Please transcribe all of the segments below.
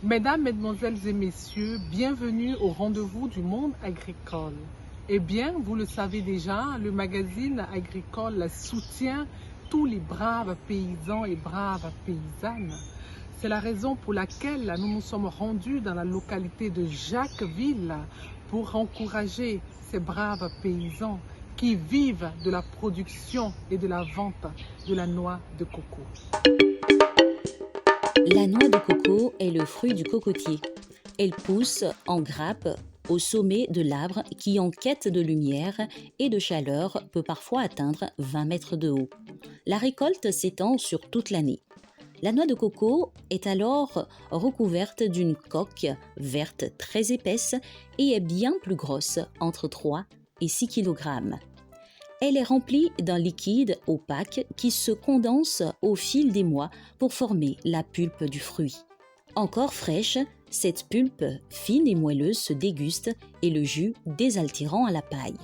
Mesdames, Mesdemoiselles et Messieurs, bienvenue au rendez-vous du monde agricole. Eh bien, vous le savez déjà, le magazine agricole soutient tous les braves paysans et braves paysannes. C'est la raison pour laquelle nous nous sommes rendus dans la localité de Jacquesville pour encourager ces braves paysans qui vivent de la production et de la vente de la noix de coco. La noix de coco est le fruit du cocotier. Elle pousse en grappe au sommet de l'arbre qui, en quête de lumière et de chaleur, peut parfois atteindre 20 mètres de haut. La récolte s'étend sur toute l'année. La noix de coco est alors recouverte d'une coque verte très épaisse et est bien plus grosse, entre 3 et 6 kg. Elle est remplie d'un liquide opaque qui se condense au fil des mois pour former la pulpe du fruit. Encore fraîche, cette pulpe fine et moelleuse se déguste et le jus désaltérant à la paille.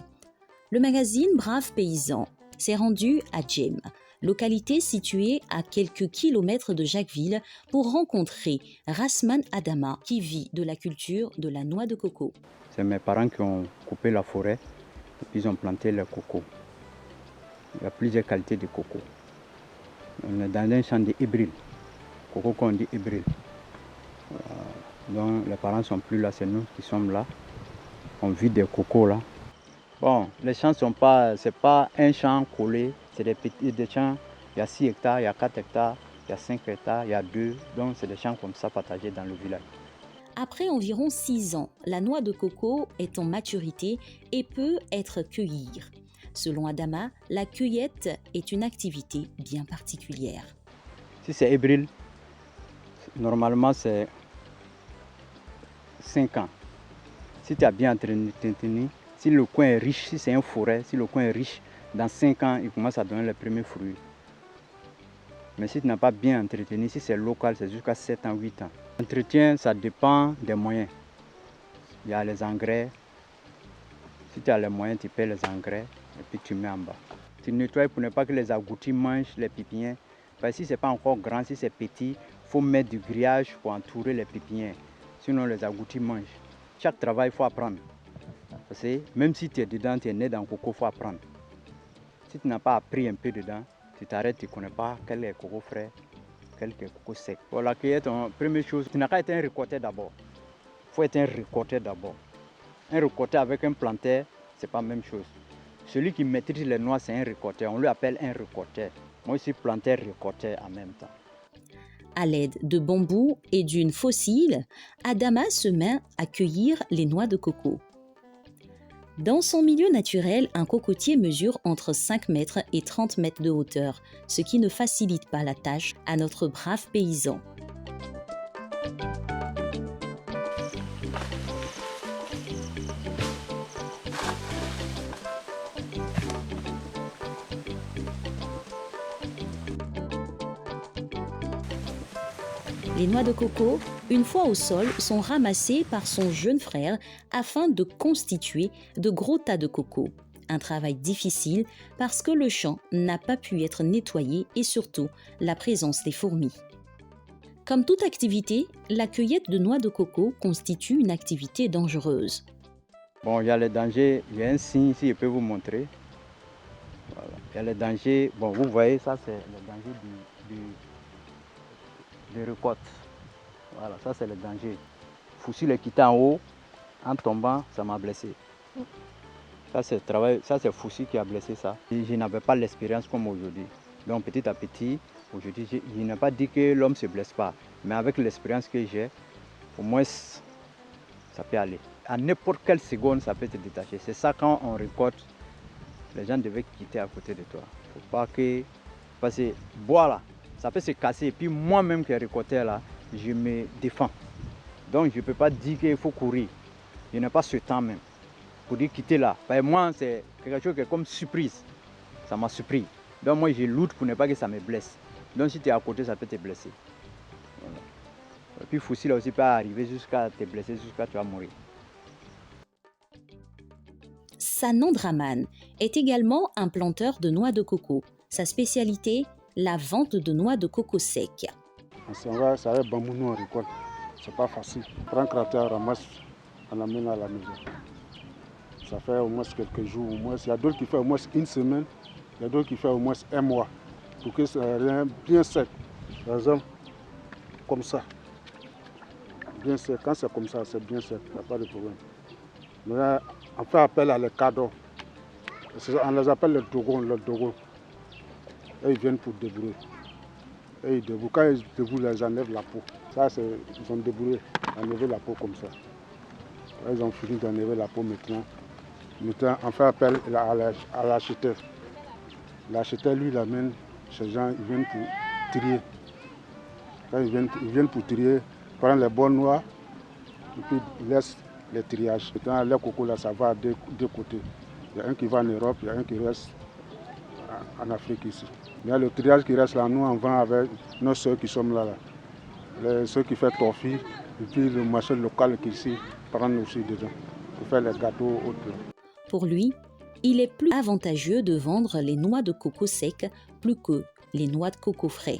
Le magazine Brave Paysan s'est rendu à Djem, localité située à quelques kilomètres de Jacquesville, pour rencontrer Rasman Adama qui vit de la culture de la noix de coco. C'est mes parents qui ont coupé la forêt et puis ils ont planté le coco. Il y a plusieurs qualités de coco. On est dans un champ d'hybride. Coco qu'on dit hybride. Donc les parents ne sont plus là, c'est nous qui sommes là. On vit des cocos là. Bon, les champs sont pas, c'est pas un champ collé, c'est des champs. Il y a 6 hectares, il y a 4 hectares, il y a 5 hectares, il y a 2. Donc c'est des champs comme ça partagés dans le village. Après environ 6 ans, la noix de coco est en maturité et peut être cueillie. Selon Adama, la cueillette est une activité bien particulière. Si c'est hybride, normalement c'est 5 ans. Si tu as bien entretenu, si le coin est riche, si c'est une forêt, si le coin est riche, dans 5 ans, il commence à donner les premiers fruits. Mais si tu n'as pas bien entretenu, si c'est local, c'est jusqu'à 7 ans, 8 ans. L'entretien, ça dépend des moyens. Il y a les engrais. Si tu as les moyens, tu paies les engrais et puis tu mets en bas. Tu nettoies pour ne pas que les agoutis mangent les pépinières. Parce que si ce n'est pas encore grand, si c'est petit, il faut mettre du grillage pour entourer les pépinières. Sinon, les agoutis mangent. Chaque travail, il faut apprendre. Parce que même si tu es dedans, tu es né dans le coco, il faut apprendre. Si tu n'as pas appris un peu dedans, tu t'arrêtes, tu ne connais pas quel est le coco frais, quel est le coco sec. Pour la cueillette, première chose, tu n'as qu'à être un récolteur d'abord. Il faut être un récolteur d'abord. Un récolteur avec un planteur, ce n'est pas la même chose. Celui qui maîtrise les noix, c'est un récolteur. On lui appelle un récolteur. Moi, je suis planteur-récolteur en même temps. À l'aide de bambous et d'une fossile, Adama se met à cueillir les noix de coco. Dans son milieu naturel, un cocotier mesure entre 5 mètres et 30 mètres de hauteur, ce qui ne facilite pas la tâche à notre brave paysan. Les noix de coco, une fois au sol, sont ramassées par son jeune frère afin de constituer de gros tas de coco. Un travail difficile parce que le champ n'a pas pu être nettoyé et surtout la présence des fourmis. Comme toute activité, la cueillette de noix de coco constitue une activité dangereuse. Bon, il y a les dangers, il y a un signe ici, je peux vous montrer. Voilà. Il y a les dangers, bon, vous voyez, ça c'est le danger de récolte. Voilà, ça c'est le danger. Foussile est quitté en haut, en tombant, ça m'a blessé. Ça c'est Foussi qui a blessé ça. Et je n'avais pas l'expérience comme aujourd'hui. Donc petit à petit, aujourd'hui, je n'ai pas dit que l'homme ne se blesse pas. Mais avec l'expérience que j'ai, au moins, ça peut aller. À n'importe quelle seconde, ça peut te détacher. C'est ça quand on récolte, les gens devaient quitter à côté de toi. Il ne faut pas que... Parce que bois là, ça peut se casser. Et puis moi-même qui ai récolté là, je me défends. Donc je ne peux pas dire qu'il faut courir. Je n'ai pas ce temps même pour dire quitter là. Parce que moi, c'est quelque chose qui est comme surprise. Ça m'a surpris. Donc moi, je lutte pour ne pas que ça me blesse. Donc si tu es à côté, ça peut te blesser. Voilà. Et puis Foussi là aussi peut arriver jusqu'à te blesser, jusqu'à tu vas mourir. Sanand Rahman est également un planteur de noix de coco. Sa spécialité, la vente de noix de coco sec. On s'en va, ça va être bambou, nous on récolte. C'est pas facile. Prends cratère, ramasse, on l'amène à la maison. Ça fait au moins quelques jours, au moins. Il y a d'autres qui font au moins une semaine, il y a d'autres qui font au moins un mois. Pour que ça soit bien sec. Par exemple, comme ça. Bien sec. Quand c'est comme ça, c'est bien sec, il n'y a pas de problème. Mais là, on fait appel à les cadeaux. On les appelle les dogons. Et ils viennent pour débrouiller. Et ils débrouillent. Quand ils débrouillent, ils enlèvent la peau. Ça, ils ont débrouillé, enlever la peau comme ça. Là, ils ont fini d'enlever la peau maintenant. Maintenant, on fait appel à l'acheteur. L'acheteur, lui, il amène ces gens, ils viennent pour trier. Quand ils viennent pour trier, prendre les bonnes noix, et puis ils laissent les triages. Maintenant, les cocos, là, ça va à deux côtés. Il y a un qui va en Europe, il y a un qui reste en Afrique ici. Mais le triage qui reste là, nous, on vend avec nos soeurs qui sont là. Ceux qui font torfille, et puis le marché local qui ici prennent aussi dedans pour faire les gâteaux autres. Pour lui, il est plus avantageux de vendre les noix de coco sec plus que les noix de coco frais.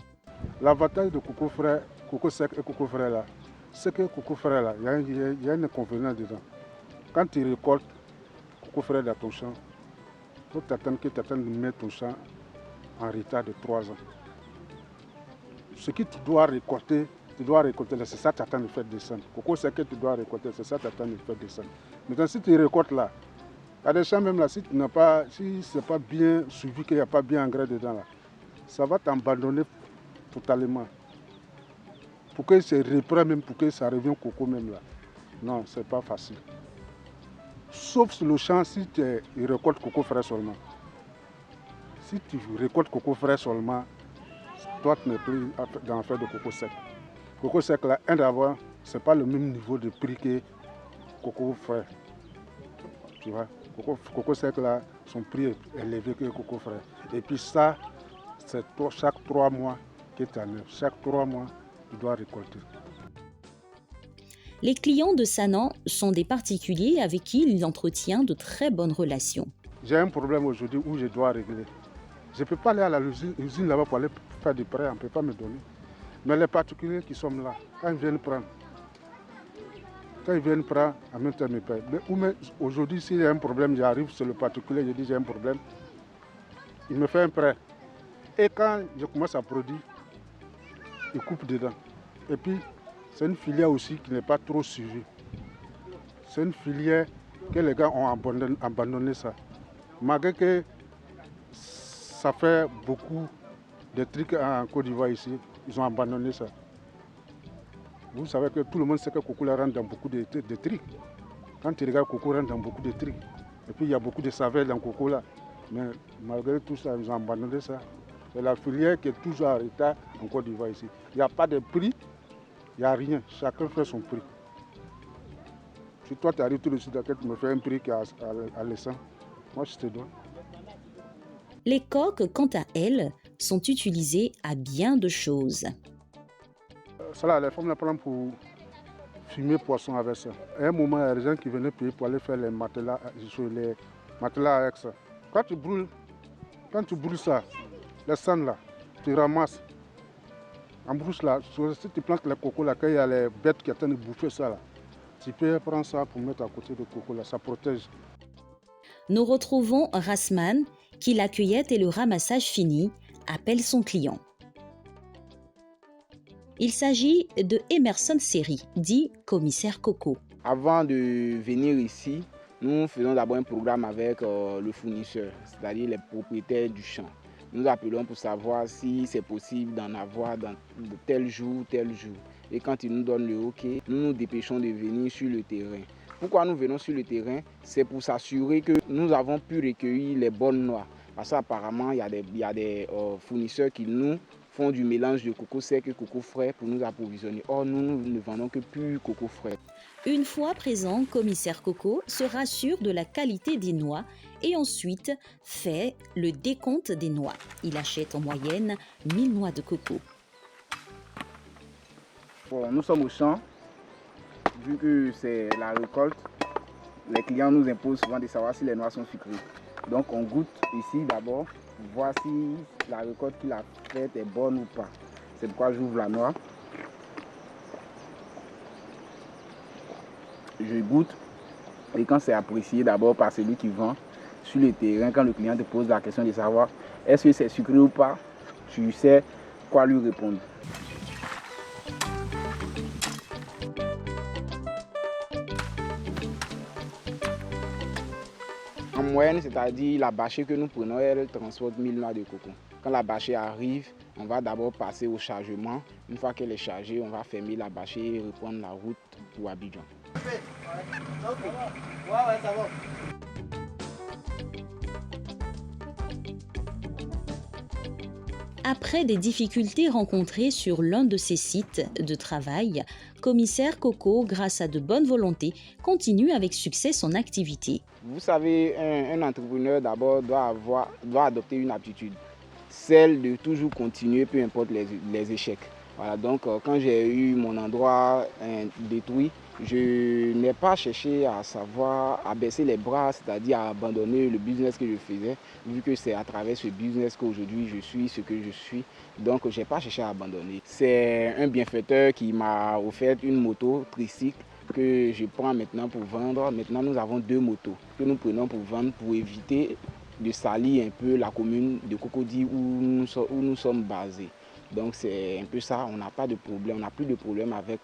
L'avantage de coco sec et coco frais là, c'est que coco frais là, il y a un inconvénient dedans. Quand tu récoltes coco frais dans ton champ, il faut t'attendre de mettre ton champ en retard de 3 ans. Ce que tu dois récolter, c'est ça que tu attends de faire descendre. Coco sec que tu dois récolter, c'est ça que tu attends de faire descendre. Maintenant, si tu récoltes là, il y a des champs même là, si ce n'est pas bien suivi, qu'il n'y a pas bien engrais dedans là, ça va t'abandonner totalement. Pour que ça reprenne même, pour que ça revienne coco même là. Non, c'est pas facile. Sauf sur le champ si tu récoltes coco frais seulement. Si tu récoltes coco frais seulement, toi tu n'es plus dans l'affaire de coco sec. Coco sec là, d'abord, ce n'est pas le même niveau de prix que coco frais. Tu vois, coco sec là, son prix est élevé que coco frais. Et puis ça, c'est chaque 3 mois que tu enlèves. Chaque 3 mois, tu dois récolter. Les clients de Sanan sont des particuliers avec qui il entretient de très bonnes relations. J'ai un problème aujourd'hui où je dois régler. Je ne peux pas aller à l'usine là-bas pour aller faire des prêts, on ne peut pas me donner. Mais les particuliers qui sont là, quand ils viennent prendre, en même temps, ils me payent. Mais aujourd'hui, s'il y a un problème, j'arrive sur le particulier, je dis j'ai un problème, il me fait un prêt. Et quand je commence à produire, il coupe dedans. Et puis, c'est une filière aussi qui n'est pas trop suivie. C'est une filière que les gars ont abandonné ça. Malgré que ça fait beaucoup de trucs en Côte d'Ivoire ici, ils ont abandonné ça. Vous savez que tout le monde sait que Coco rentre dans beaucoup de trucs. Quand tu regardes, Coco rentre dans beaucoup de trucs. Et puis il y a beaucoup de saveurs dans Coco là. Mais malgré tout ça, ils ont abandonné ça. C'est la filière qui est toujours en retard en Côte d'Ivoire ici. Il n'y a pas de prix, il n'y a rien. Chacun fait son prix. Si toi tu arrives tout de suite à tu me fais un prix qui est à l'essence, moi je te donne. Les coques, quant à elles, sont utilisées à bien de choses. Ça là, les femmes la prennent pour fumer poisson avec ça. À un moment, il y a des gens qui venaient payer pour aller faire les matelas avec ça. Quand tu brûles ça, les cendres là, tu ramasses. En brousse là, si tu plantes les cocos là, quand il y a les bêtes qui attendent de bouffer ça là, tu peux prendre ça pour mettre à côté de coco là, ça protège. Nous retrouvons Rasman, qui la cueillette et le ramassage fini, appelle son client. Il s'agit de Emerson Seri, dit commissaire Coco. Avant de venir ici, nous faisons d'abord un programme avec le fournisseur, c'est-à-dire les propriétaires du champ. Nous appelons pour savoir si c'est possible d'en avoir dans tel jour. Et quand ils nous donnent le OK, nous nous dépêchons de venir sur le terrain. Pourquoi nous venons sur le terrain? C'est pour s'assurer que nous avons pu recueillir les bonnes noix. Parce qu'apparemment, il y a des fournisseurs qui nous font du mélange de coco sec et coco frais pour nous approvisionner. Or, nous ne vendons que pur coco frais. Une fois présent, commissaire Coco se rassure de la qualité des noix et ensuite fait le décompte des noix. Il achète en moyenne 1000 noix de coco. Bon, nous sommes au champ. Vu que c'est la récolte, les clients nous imposent souvent de savoir si les noix sont sucrées. Donc on goûte ici d'abord pour voir si la récolte qu'il a faite est bonne ou pas. C'est pourquoi j'ouvre la noix. Je goûte. Et quand c'est apprécié d'abord par celui qui vend sur le terrain, quand le client te pose la question de savoir est-ce que c'est sucré ou pas, tu sais quoi lui répondre. En moyenne, c'est-à-dire la bâchée que nous prenons, elle transporte 1000 noix de coco. Quand la bâchée arrive, on va d'abord passer au chargement. Une fois qu'elle est chargée, on va fermer la bâchée et reprendre la route pour Abidjan. Après des difficultés rencontrées sur l'un de ses sites de travail, Commissaire Coco, grâce à de bonnes volontés, continue avec succès son activité. Vous savez, un entrepreneur d'abord doit adopter une aptitude, celle de toujours continuer, peu importe les échecs. Voilà, donc quand j'ai eu mon endroit détruit, je n'ai pas cherché à baisser les bras, c'est-à-dire à abandonner le business que je faisais, vu que c'est à travers ce business qu'aujourd'hui je suis ce que je suis. Donc je n'ai pas cherché à abandonner. C'est un bienfaiteur qui m'a offert une moto tricycle que je prends maintenant pour vendre. Maintenant nous avons 2 motos que nous prenons pour vendre pour éviter de salir un peu la commune de Cocody où nous sommes basés. Donc c'est un peu ça, on n'a pas de problème, on n'a plus de problème avec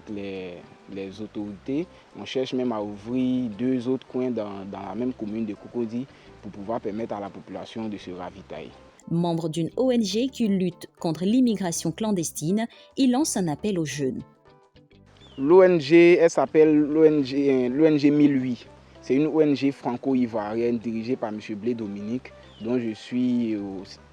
les autorités. On cherche même à ouvrir 2 autres coins dans la même commune de Cocody pour pouvoir permettre à la population de se ravitailler. Membre d'une ONG qui lutte contre l'immigration clandestine, il lance un appel aux jeunes. L'ONG, elle s'appelle l'ONG 1008. C'est une ONG franco-ivoirienne dirigée par M. Blé Dominique, dont je suis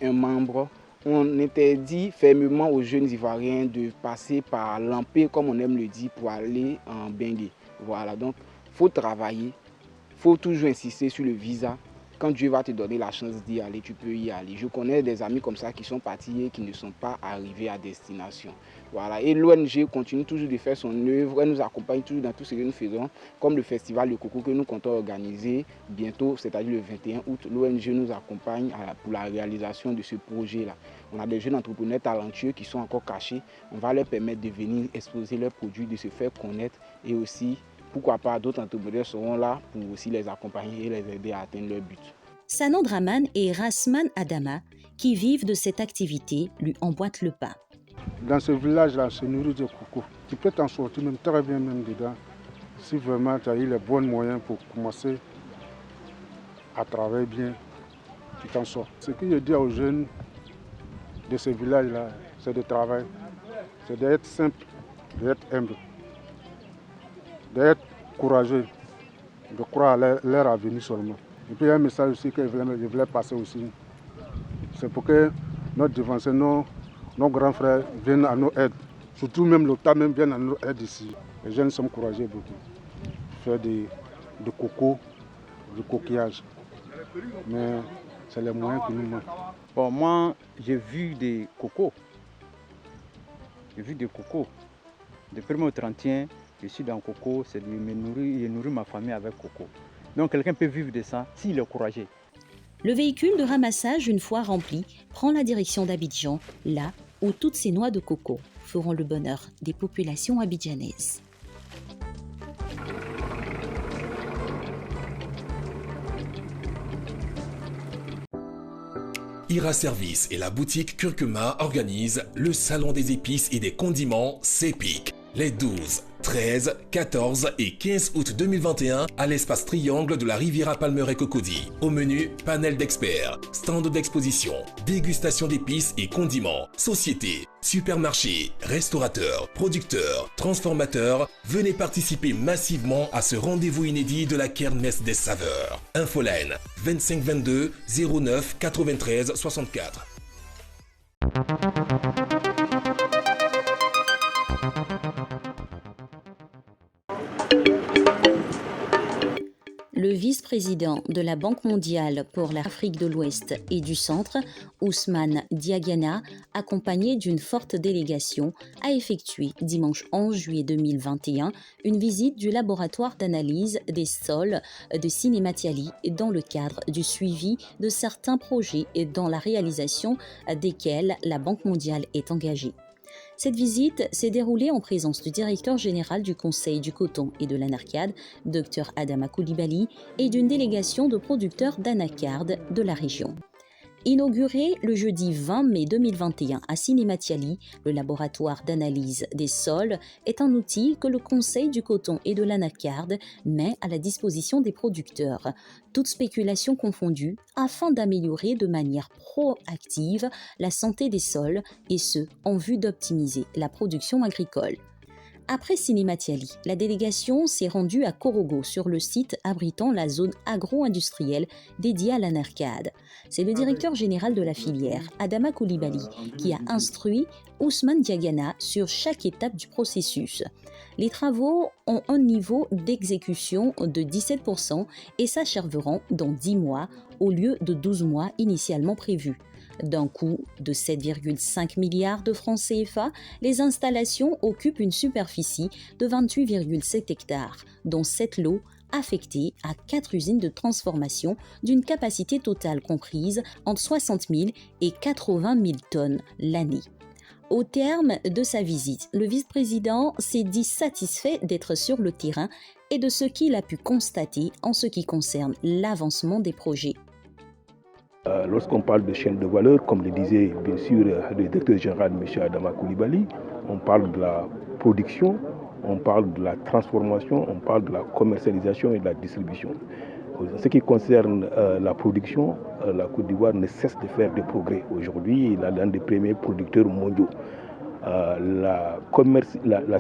un membre. On interdit fermement aux jeunes Ivoiriens de passer par Lampé, comme on aime le dire, pour aller en Bengué. Voilà, donc il faut travailler, il faut toujours insister sur le visa. Quand Dieu va te donner la chance d'y aller, tu peux y aller. Je connais des amis comme ça qui sont partis et qui ne sont pas arrivés à destination. Voilà. Et l'ONG continue toujours de faire son œuvre. Elle nous accompagne toujours dans tout ce que nous faisons, comme le festival de coco que nous comptons organiser bientôt, c'est-à-dire le 21 août. L'ONG nous accompagne pour la réalisation de ce projet-là. On a des jeunes entrepreneurs talentueux qui sont encore cachés. On va leur permettre de venir exposer leurs produits, de se faire connaître et aussi, pourquoi pas, d'autres entrepreneurs seront là pour aussi les accompagner et les aider à atteindre leur but. Sanon Draman et Rasman Adama, qui vivent de cette activité, lui emboîtent le pas. Dans ce village-là, c'est nourri de coco. Tu peux t'en sortir même très bien même dedans, si vraiment tu as eu les bons moyens pour commencer à travailler bien, tu t'en sors. Ce que je dis aux jeunes de ce village-là, c'est de travailler, c'est d'être simple, d'être humble, d'être courageux, de croire à leur avenir seulement. Et puis il y a un message aussi que je voulais passer aussi. C'est pour que nos devanciers, nos grands frères viennent à nos aides. Surtout même l'État même vienne à nos aides ici. Les jeunes sont courageux beaucoup. Faire de coco, du coquillage. Mais c'est les moyens qui nous manquent. Bon, moi, j'ai vu des cocos. J'ai vu des cocos. Depuis mon 31, je suis dans le coco, c'est de me nourrir, je nourris ma famille avec coco. Donc quelqu'un peut vivre de ça s'il est courageux. Le véhicule de ramassage, une fois rempli, prend la direction d'Abidjan, là où toutes ces noix de coco feront le bonheur des populations abidjanaises. Ira Service et la boutique Curcuma organisent le Salon des épices et des condiments CEPIC les 12, 13, 14 et 15 août 2021 à l'espace Triangle de la Riviera Palmeraie Cocody. Au menu, panel d'experts, stand d'exposition, dégustation d'épices et condiments, sociétés, supermarchés, restaurateurs, producteurs, transformateurs. Venez participer massivement à ce rendez-vous inédit de la kermesse des saveurs. Infoline 25 22 09 93 64. Le vice-président vice-président de la Banque mondiale pour l'Afrique de l'Ouest et du Centre, Ousmane Diagana, accompagné d'une forte délégation, a effectué dimanche 11 juillet 2021 une visite du laboratoire d'analyse des sols de Sinématiali dans le cadre du suivi de certains projets dans la réalisation desquels la Banque mondiale est engagée. Cette visite s'est déroulée en présence du directeur général du Conseil du coton et de l'anacarde, Dr Adama Coulibaly, et d'une délégation de producteurs d'anacarde de la région. Inauguré le jeudi 20 mai 2021 à Sinématiali, le laboratoire d'analyse des sols est un outil que le Conseil du coton et de l'anacarde met à la disposition des producteurs, toutes spéculations confondues, afin d'améliorer de manière proactive la santé des sols et ce, en vue d'optimiser la production agricole. Après Sinématiali, la délégation s'est rendue à Korogo sur le site abritant la zone agro-industrielle dédiée à l'anacarde. C'est le directeur général de la filière, Adama Coulibaly, qui a instruit Ousmane Diagana sur chaque étape du processus. Les travaux ont un niveau d'exécution de 17% et s'achèveront dans 10 mois au lieu de 12 mois initialement prévus. D'un coût de 7,5 milliards de francs CFA, les installations occupent une superficie de 28,7 hectares, dont 7 lots affectés à 4 usines de transformation d'une capacité totale comprise entre 60 000 et 80 000 tonnes l'année. Au terme de sa visite, le vice-président s'est dit satisfait d'être sur le terrain et de ce qu'il a pu constater en ce qui concerne l'avancement des projets. Lorsqu'on parle de chaîne de valeur, comme le disait bien sûr le directeur général M. Adama Coulibaly, on parle de la production, on parle de la transformation, on parle de la commercialisation et de la distribution. En ce qui concerne la production, la Côte d'Ivoire ne cesse de faire des progrès. Aujourd'hui, il est l'un des premiers producteurs mondiaux. La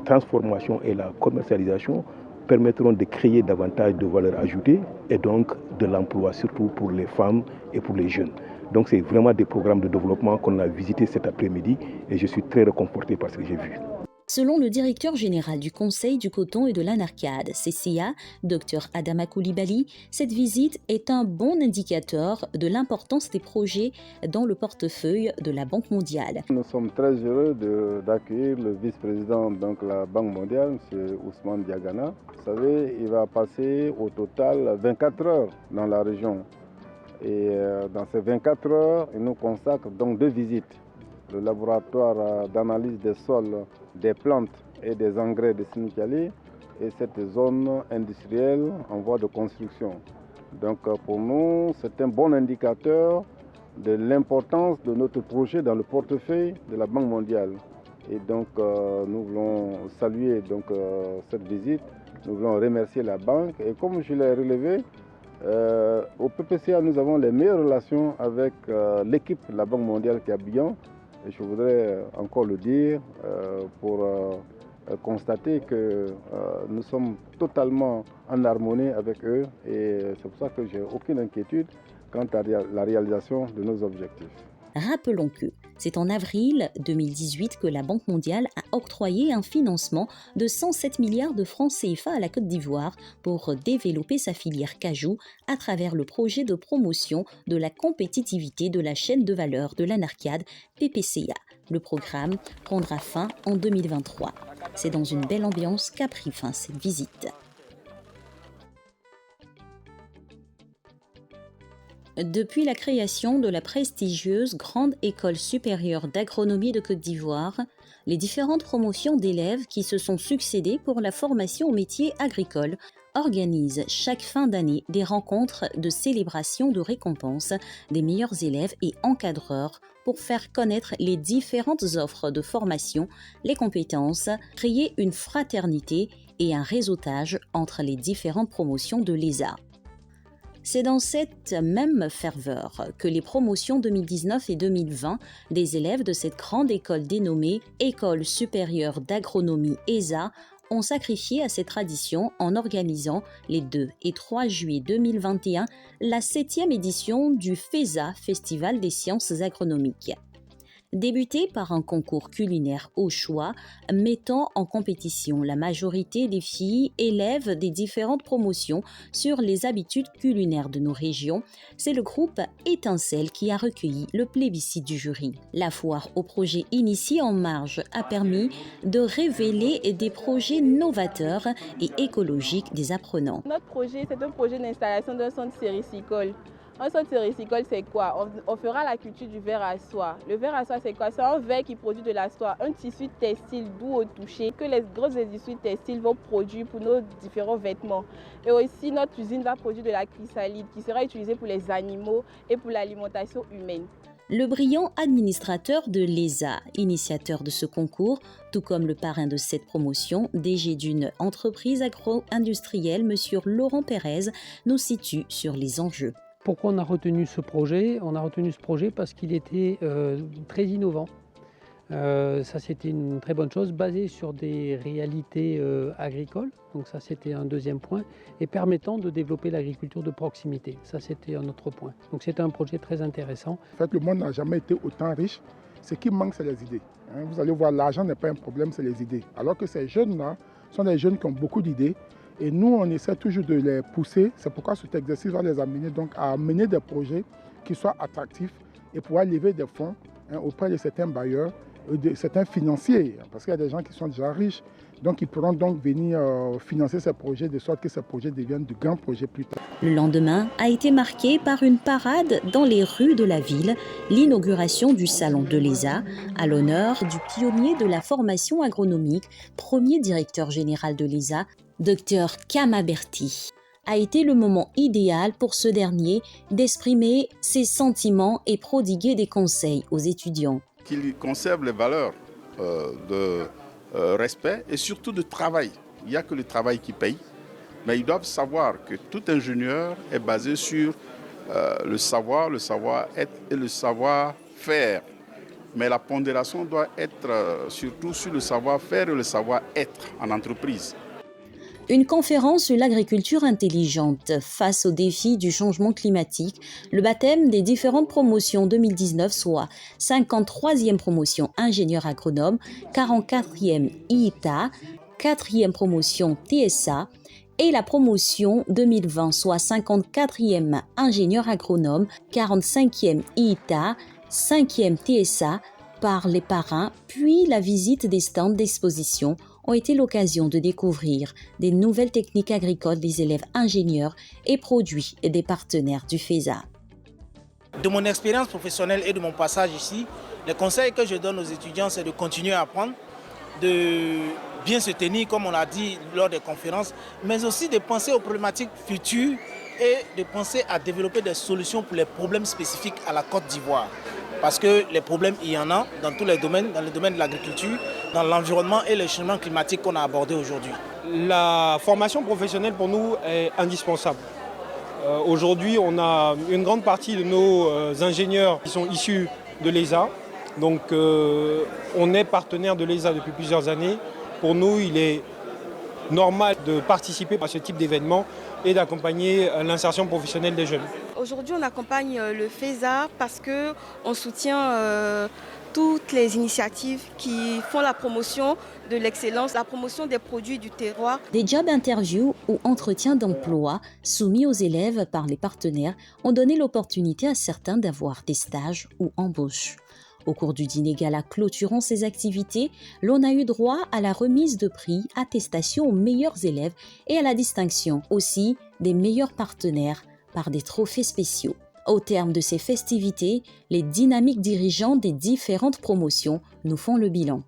transformation et la commercialisation permettront de créer davantage de valeur ajoutée et donc de l'emploi, surtout pour les femmes et pour les jeunes. Donc c'est vraiment des programmes de développement qu'on a visités cet après-midi et je suis très réconforté par ce que j'ai vu. Selon le directeur général du Conseil du coton et de l'anacarde, CCA, Dr Adama Coulibaly, cette visite est un bon indicateur de l'importance des projets dans le portefeuille de la Banque mondiale. Nous sommes très heureux d'accueillir le vice-président de la Banque mondiale, M. Ousmane Diagana. Vous savez, il va passer au total 24 heures dans la région. Et dans ces 24 heures, il nous consacre donc 2 visites. Le laboratoire d'analyse des sols, des plantes et des engrais de Sinématiali et cette zone industrielle en voie de construction. Donc pour nous, c'est un bon indicateur de l'importance de notre projet dans le portefeuille de la Banque mondiale. Et donc nous voulons saluer cette visite, nous voulons remercier la banque et comme je l'ai relevé, au PPCA nous avons les meilleures relations avec l'équipe de la Banque mondiale qui est à Abidjan. Et je voudrais encore le dire pour constater que nous sommes totalement en harmonie avec eux et c'est pour ça que je n'ai aucune inquiétude quant à la réalisation de nos objectifs. Rappelons que c'est en avril 2018 que la Banque mondiale a octroyé un financement de 107 milliards de francs CFA à la Côte d'Ivoire pour développer sa filière cajou à travers le projet de promotion de la compétitivité de la chaîne de valeur de l'anacarde PPCA. Le programme prendra fin en 2023. C'est dans une belle ambiance qu'a pris fin cette visite. Depuis la création de la prestigieuse Grande École supérieure d'agronomie de Côte d'Ivoire, les différentes promotions d'élèves qui se sont succédées pour la formation aux métiers agricoles organisent chaque fin d'année des rencontres de célébration de récompense des meilleurs élèves et encadreurs pour faire connaître les différentes offres de formation, les compétences, créer une fraternité et un réseautage entre les différentes promotions de l'ESA. C'est dans cette même ferveur que les promotions 2019 et 2020 des élèves de cette grande école dénommée École supérieure d'agronomie ESA ont sacrifié à ces traditions en organisant les 2 et 3 juillet 2021 la 7e édition du FESA, Festival des sciences agronomiques. Débuté par un concours culinaire au choix, mettant en compétition la majorité des filles élèves des différentes promotions sur les habitudes culinaires de nos régions, c'est le groupe Étincelle qui a recueilli le plébiscite du jury. La foire au projet initié en marge a permis de révéler des projets novateurs et écologiques des apprenants. Notre projet, c'est un projet d'installation d'un centre séricicole. Un centre séricicole, c'est quoi? On fera la culture du verre à soie. Le verre à soie, c'est quoi? C'est un verre qui produit de la soie, un tissu textile doux au toucher que les grosses industries textiles vont produire pour nos différents vêtements. Et aussi, notre usine va produire de la chrysalide qui sera utilisée pour les animaux et pour l'alimentation humaine. Le brillant administrateur de l'ESA, initiateur de ce concours, tout comme le parrain de cette promotion, DG d'une entreprise agro-industrielle, M. Laurent Pérez, nous situe sur les enjeux. Pourquoi on a retenu ce projet? On a retenu ce projet parce qu'il était très innovant. Ça, c'était une très bonne chose, basé sur des réalités agricoles. Donc ça, c'était un deuxième point. Et permettant de développer l'agriculture de proximité. Ça, c'était un autre point. Donc c'était un projet très intéressant. En fait, le monde n'a jamais été autant riche. Ce qui manque, c'est les idées. Vous allez voir, l'argent n'est pas un problème, c'est les idées. Alors que ces jeunes-là sont des jeunes qui ont beaucoup d'idées. Et nous, on essaie toujours de les pousser. C'est pourquoi cet exercice va les amener donc à mener des projets qui soient attractifs et pouvoir lever des fonds auprès de certains bailleurs, de certains financiers. Parce qu'il y a des gens qui sont déjà riches. Donc, ils pourront donc venir financer ces projets de sorte que ces projets deviennent de grands projets plus tard. Le lendemain a été marqué par une parade dans les rues de la ville, l'inauguration du salon de l'ESA, à l'honneur du pionnier de la formation agronomique, premier directeur général de l'ESA, Dr Kamaberti. A été le moment idéal pour ce dernier d'exprimer ses sentiments et prodiguer des conseils aux étudiants. Qu'ils conservent les valeurs de respect et surtout de travail. Il n'y a que le travail qui paye, mais ils doivent savoir que tout ingénieur est basé sur le savoir-être et le savoir-faire. Mais la pondération doit être surtout sur le savoir-faire et le savoir-être en entreprise. Une conférence sur l'agriculture intelligente face aux défis du changement climatique, le baptême des différentes promotions 2019, soit 53e promotion ingénieur agronome, 44e IITA, 4e promotion TSA et la promotion 2020, soit 54e ingénieur agronome, 45e IITA, 5e TSA par les parrains, puis la visite des stands d'exposition ont été l'occasion de découvrir des nouvelles techniques agricoles des élèves ingénieurs et produits des partenaires du FESA. De mon expérience professionnelle et de mon passage ici, les conseils que je donne aux étudiants, c'est de continuer à apprendre, de bien se tenir, comme on l'a dit lors des conférences, mais aussi de penser aux problématiques futures et de penser à développer des solutions pour les problèmes spécifiques à la Côte d'Ivoire. Parce que les problèmes, il y en a dans tous les domaines, dans le domaine de l'agriculture, dans l'environnement et le changement climatique qu'on a abordé aujourd'hui. La formation professionnelle pour nous est indispensable. Aujourd'hui, on a une grande partie de nos ingénieurs qui sont issus de l'ESA. Donc on est partenaire de l'ESA depuis plusieurs années. Pour nous, il est normal de participer à ce type d'événement et d'accompagner l'insertion professionnelle des jeunes. Aujourd'hui, on accompagne le FESA parce qu'on soutient toutes les initiatives qui font la promotion de l'excellence, la promotion des produits du terroir. Des job interviews ou entretiens d'emploi soumis aux élèves par les partenaires ont donné l'opportunité à certains d'avoir des stages ou embauches. Au cours du dîner gala clôturant ces activités, l'on a eu droit à la remise de prix, attestation aux meilleurs élèves et à la distinction aussi des meilleurs partenaires par des trophées spéciaux. Au terme de ces festivités, les dynamiques dirigeants des différentes promotions nous font le bilan.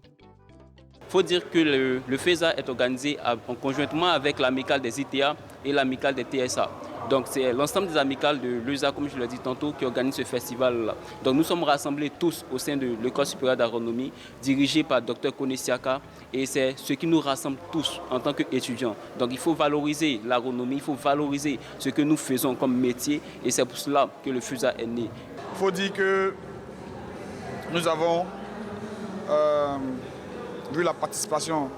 Il faut dire que le FESA est organisé conjointement avec l'amicale des ITA et l'amicale des TSA. Donc c'est l'ensemble des amicales de l'ESA, comme je l'ai dit tantôt, qui organise ce festival-là. Donc nous sommes rassemblés tous au sein de l'École supérieure d'agronomie, dirigée par Dr Konesiaka, et c'est ce qui nous rassemble tous en tant qu'étudiants. Donc il faut valoriser l'agronomie, il faut valoriser ce que nous faisons comme métier, et c'est pour cela que le FESA est né. Il faut dire que nous avons vu la participation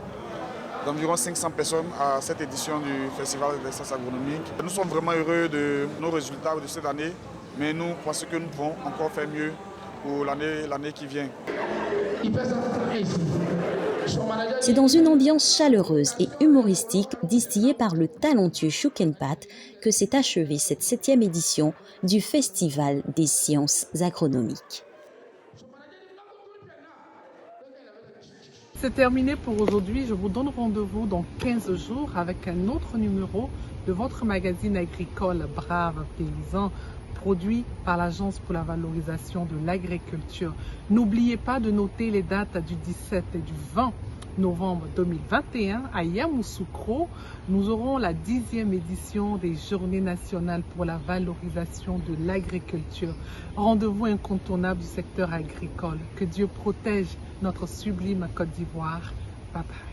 d'environ 500 personnes à cette édition du Festival de l'excellence agronomique. Nous sommes vraiment heureux de nos résultats de cette année, mais nous pensons que nous pouvons encore faire mieux pour l'année qui vient. C'est dans une ambiance chaleureuse et humoristique distillée par le talentueux Choukenpat que s'est achevée cette 7e édition du Festival des sciences agronomiques. C'est terminé pour aujourd'hui. Je vous donne rendez-vous dans 15 jours avec un autre numéro de votre magazine agricole Brave Paysan, produit par l'Agence pour la valorisation de l'agriculture. N'oubliez pas de noter les dates du 17 et du 20 novembre 2021 à Yamoussoukro. Nous aurons la 10e édition des Journées nationales pour la valorisation de l'agriculture. Rendez-vous incontournable du secteur agricole. Que Dieu protège notre sublime Côte d'Ivoire. Bye bye.